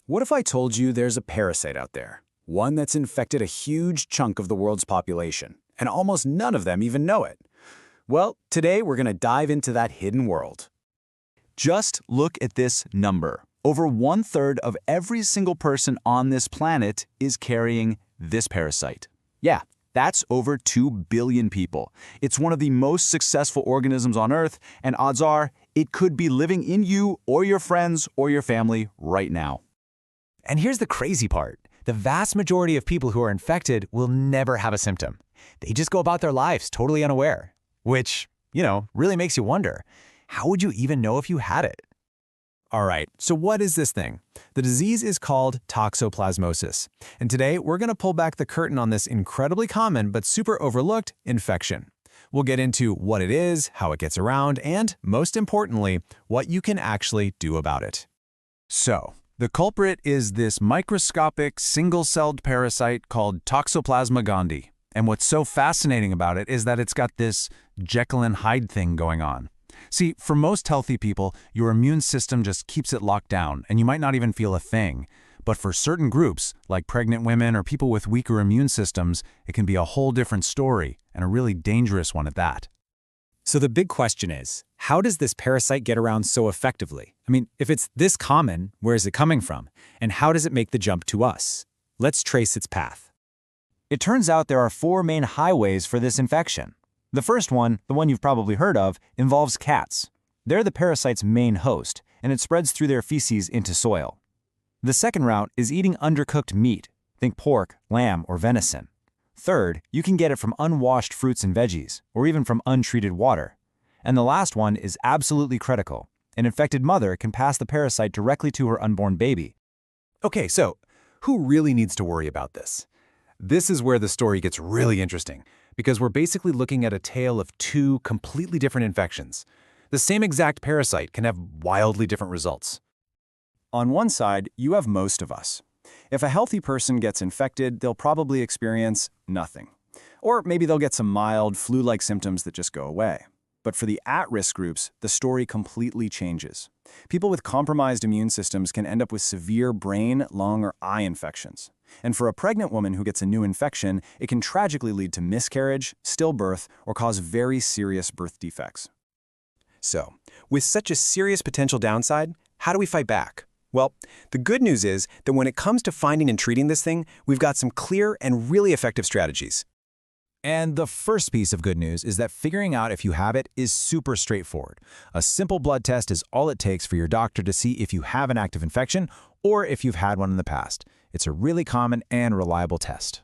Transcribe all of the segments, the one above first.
What if I told you there's a parasite out there? One that's infected a huge chunk of the world's population, and almost none of them even know it. Well, today we're going to dive into that hidden world. Just look at this number. Over 1/3 of every single person on this planet is carrying this parasite. Yeah, that's over 2 billion people. It's one of the most successful organisms on Earth, and odds are it could be living in you or your friends or your family right now. And here's the crazy part. The vast majority of people who are infected will never have a symptom. They just go about their lives totally unaware, which, really makes you wonder, how would you even know if you had it? All right, so what is this thing? The disease is called Toxoplasmosis, and today we're going to pull back the curtain on this incredibly common but super overlooked infection. We'll get into what it is, how it gets around, and, most importantly, what you can actually do about it. So, the culprit is this microscopic, single-celled parasite called Toxoplasma gondii. And what's so fascinating about it is that it's got this Jekyll and Hyde thing going on. See, for most healthy people, your immune system just keeps it locked down, and you might not even feel a thing. But for certain groups, like pregnant women or people with weaker immune systems, it can be a whole different story, and a really dangerous one at that. So the big question is, how does this parasite get around so effectively? I mean, if it's this common, where is it coming from? And how does it make the jump to us? Let's trace its path. It turns out there are 4 main highways for this infection. The first one, the one you've probably heard of, involves cats. They're the parasite's main host, and it spreads through their feces into soil. The second route is eating undercooked meat. Think pork, lamb, or venison. Third, you can get it from unwashed fruits and veggies, or even from untreated water. And the last one is absolutely critical. An infected mother can pass the parasite directly to her unborn baby. Okay, so who really needs to worry about this? This is where the story gets really interesting, because we're basically looking at a tale of 2 completely different infections. The same exact parasite can have wildly different results. On one side, you have most of us. If a healthy person gets infected, they'll probably experience nothing. Or maybe they'll get some mild flu-like symptoms that just go away. But for the at-risk groups, the story completely changes. People with compromised immune systems can end up with severe brain, lung, or eye infections. And for a pregnant woman who gets a new infection, it can tragically lead to miscarriage, stillbirth, or cause very serious birth defects. So, with such a serious potential downside, how do we fight back? Well, the good news is that when it comes to finding and treating this thing, we've got some clear and really effective strategies. And the first piece of good news is that figuring out if you have it is super straightforward. A simple blood test is all it takes for your doctor to see if you have an active infection or if you've had one in the past. It's a really common and reliable test.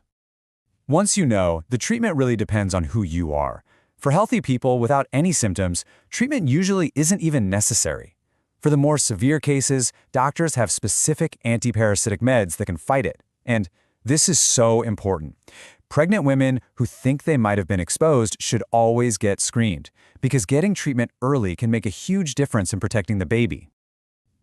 Once you know, the treatment really depends on who you are. For healthy people without any symptoms, treatment usually isn't even necessary. For the more severe cases, doctors have specific antiparasitic meds that can fight it. And this is so important. Pregnant women who think they might have been exposed should always get screened, because getting treatment early can make a huge difference in protecting the baby.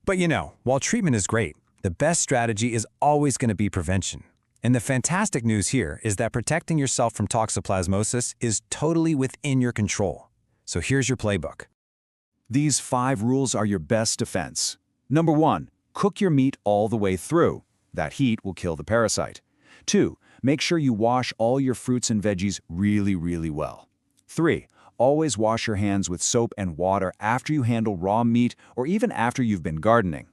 But while treatment is great, the best strategy is always going to be prevention. And the fantastic news here is that protecting yourself from toxoplasmosis is totally within your control. So here's your playbook. These 5 rules are your best defense. Number 1, cook your meat all the way through. That heat will kill the parasite. 2, make sure you wash all your fruits and veggies really well. 3, always wash your hands with soap and water after you handle raw meat or even after you've been gardening.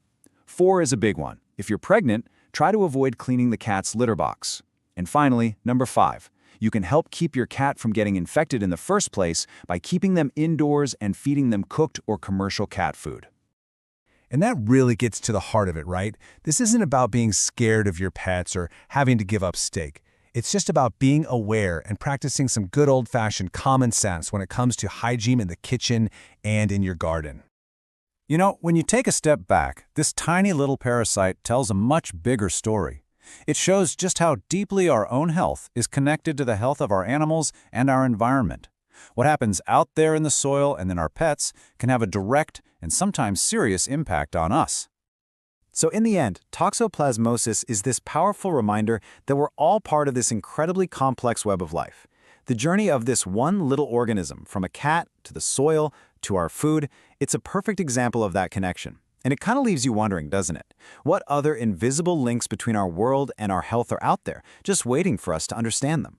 4 is a big one. If you're pregnant, try to avoid cleaning the cat's litter box. And finally, number 5, you can help keep your cat from getting infected in the first place by keeping them indoors and feeding them cooked or commercial cat food. And that really gets to the heart of it, right? This isn't about being scared of your pets or having to give up steak. It's just about being aware and practicing some good old-fashioned common sense when it comes to hygiene in the kitchen and in your garden. When you take a step back, this tiny little parasite tells a much bigger story. It shows just how deeply our own health is connected to the health of our animals and our environment. What happens out there in the soil and in our pets can have a direct and sometimes serious impact on us. So in the end, toxoplasmosis is this powerful reminder that we're all part of this incredibly complex web of life. The journey of this one little organism, from a cat to the soil to our food, it's a perfect example of that connection. And it kind of leaves you wondering, doesn't it? What other invisible links between our world and our health are out there, just waiting for us to understand them?